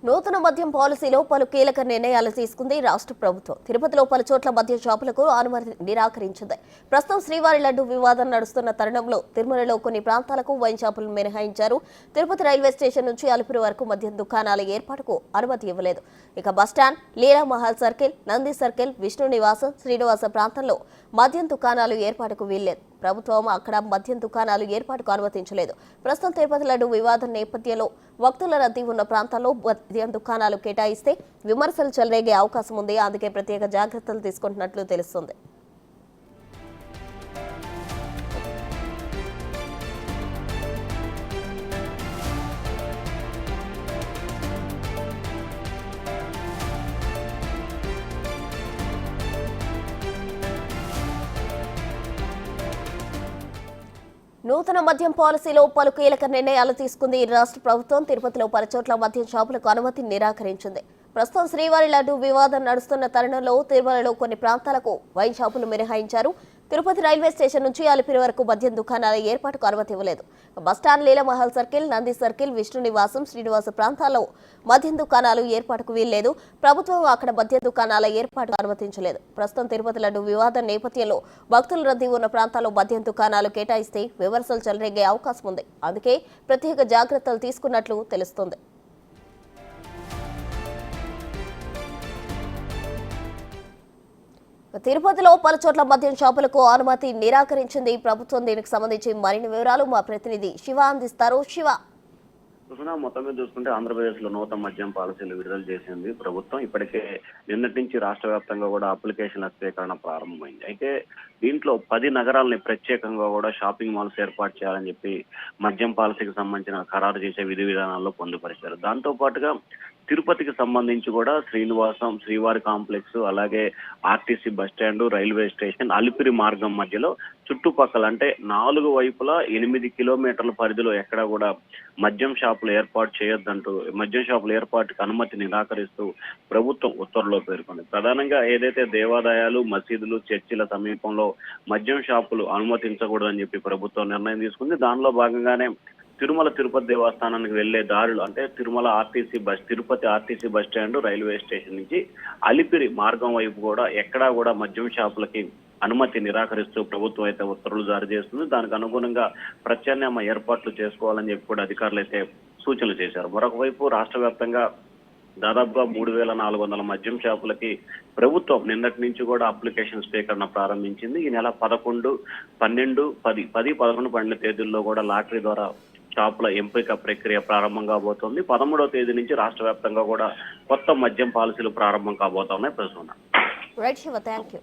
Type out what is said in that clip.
నూతన మద్యం పాలసీలో పలు కీలక నిర్ణయాలు తీసుకుంది రాష్ట్ర ప్రభుత్వం. తిరుపతిలో పలు చోట్ల మద్యం షాపులకు అనుమతి నిరాకరించింది. ప్రస్తుతం శ్రీవారి లడ్డు వివాదం నడుస్తున్న తరుణంలో తిరుమలలో కొన్ని ప్రాంతాలకు వైన్ షాపులు మినహాయించారు. తిరుపతి రైల్వే స్టేషన్ నుంచి అలిపిరి వరకు మద్యం దుకాణాల ఏర్పాటుకు అనుమతి ఇవ్వలేదు. ఇక బస్టాండ్, లీలా మహల్ సర్కిల్, నంది సర్కిల్, విష్ణు నివాసం, శ్రీనివాస ప్రాంతంలో మద్యం దుకాణాలు ఏర్పాటుకు వీల్లేదు. ప్రభుత్వం అక్కడ మద్యం దుకాణాలు ఏర్పాటుకు అనుమతించలేదు. ప్రస్తుతం తిరుపతి లడ్డు వివాదం నేపథ్యంలో భక్తుల రద్దీ ఉన్న ప్రాంతాల్లో మద్యం దుకాణాలు కేటాయిస్తే విమర్శలు చెలరేగే అవకాశం ఉంది. అందుకే ప్రత్యేక జాగ్రత్తలు తీసుకుంటున్నట్లు తెలుస్తుంది. నూతన మద్యం పాలసీలో పలు కీలక నిర్ణయాలు తీసుకుంది రాష్ట్ర ప్రభుత్వం. తిరుపతిలో పలు చోట్ల మద్యం షాపులకు అనుమతి నిరాకరించింది. ప్రస్తుతం శ్రీవారి లడ్డు వివాదం నడుస్తున్న తరుణంలో తిరుమలలో కొన్ని ప్రాంతాలకు వైన్ షాపులు మినహాయించారు. తిరుపతి రైల్వే స్టేషన్ నుంచి అలిపిరి వరకు మద్యం దుకాణాల ఏర్పాటుకు అనుమతి ఇవ్వలేదు. Bus stand, Leela Mahal circle, Nandi circle, Vishnu నివాసం, శ్రీనివాస ప్రాంతాల్లో మద్యం దుకాణాలు ఏర్పాటుకు వీల్లేదు. ప్రభుత్వం అక్కడ మద్యం దుకాణాల ఏర్పాటుకు అనుమతించలేదు. ప్రస్తుతం తిరుపతి లడ్డు వివాదం నేపథ్యంలో భక్తుల రద్దీ ఉన్న ప్రాంతాల్లో మద్యం దుకాణాలు కేటాయిస్తే విమర్శలు చెలరేగే అవకాశం ఉంది. అందుకే ప్రత్యేక జాగ్రత్తలు తీసుకున్నట్లు తెలుస్తోంది. తిరుపతిలో పలు చోట్ల మద్యం షాపులకు అనుమతి నిరాకరించింది ప్రభుత్వం. దీనికి సంబంధించి మరిన్ని వివరాలు మా ప్రతినిధి శివ అందిస్తారు. శివ, మొత్తం మీద చూసుకుంటే ఆంధ్రప్రదేశ్ లో నూతన మద్యం పాలసీలు విడుదల చేసింది ప్రభుత్వం. ఇప్పటికే నిన్నటి నుంచి రాష్ట్ర వ్యాప్తంగా కూడా అప్లికేషన్ల స్వీకరణ ప్రారంభమైంది. అయితే దీంట్లో 10 నగరాలని ప్రత్యేకంగా కూడా షాపింగ్ మాల్స్ ఏర్పాటు చేయాలని చెప్పి మద్యం పాలసీకి సంబంధించిన ఖరారు చేసే విధి విధానాల్లో పొందుపరిచారు. దాంతో పాటుగా తిరుపతికి సంబంధించి కూడా శ్రీనివాసం, శ్రీవారి కాంప్లెక్స్, అలాగే RTC bus stand, railway station, Alipiri మార్గం మధ్యలో చుట్టుపక్కల అంటే 4 వైపులా 8 కిలోమీటర్ల పరిధిలో ఎక్కడ కూడా మద్యం షాపులు ఏర్పాటు చేయొద్దంటూ, మద్యం షాపుల ఏర్పాటుకు అనుమతి నిరాకరిస్తూ ప్రభుత్వం ఉత్తర్వులో పేర్కొంది. ప్రధానంగా ఏదైతే దేవాలయాలు, మసీదులు, చర్చిల సమీపంలో మద్యం షాపులు అనుమతించకూడదని చెప్పి ప్రభుత్వం నిర్ణయం తీసుకుంది. దానిలో భాగంగానే తిరుపతి దేవస్థానానికి వెళ్లే దారులు అంటే Tirupati RTC bus stand, railway station నుంచి అలిపిరి మార్గం వైపు కూడా ఎక్కడా కూడా మద్యం షాపులకి అనుమతి నిరాకరిస్తూ ప్రభుత్వం అయితే ఉత్తర్వులు జారీ చేస్తుంది. దానికి అనుగుణంగా ప్రత్యామ్నాయ ఏర్పాట్లు చేసుకోవాలని చెప్పి కూడా అధికారులు అయితే సూచనలు చేశారు. మరొక వైపు రాష్ట్ర వ్యాప్తంగా దాదాపుగా 3400 మద్యం షాపులకి ప్రభుత్వం నిన్నటి నుంచి కూడా అప్లికేషన్ స్వీకరణ ప్రారంభించింది. ఈ నెల 11, 12, 10, 11, 12 తేదీల్లో కూడా లాటరీ ద్వారా షాపుల ఎంపిక ప్రక్రియ ప్రారంభం కాబోతోంది. 13వ తేదీ నుంచి రాష్ట్ర వ్యాప్తంగా కూడా కొత్త మద్యం పాలసీలు ప్రారంభం కాబోతున్నాయి. ప్రస్తుతం రైట్ శివ, థాంక్యూ.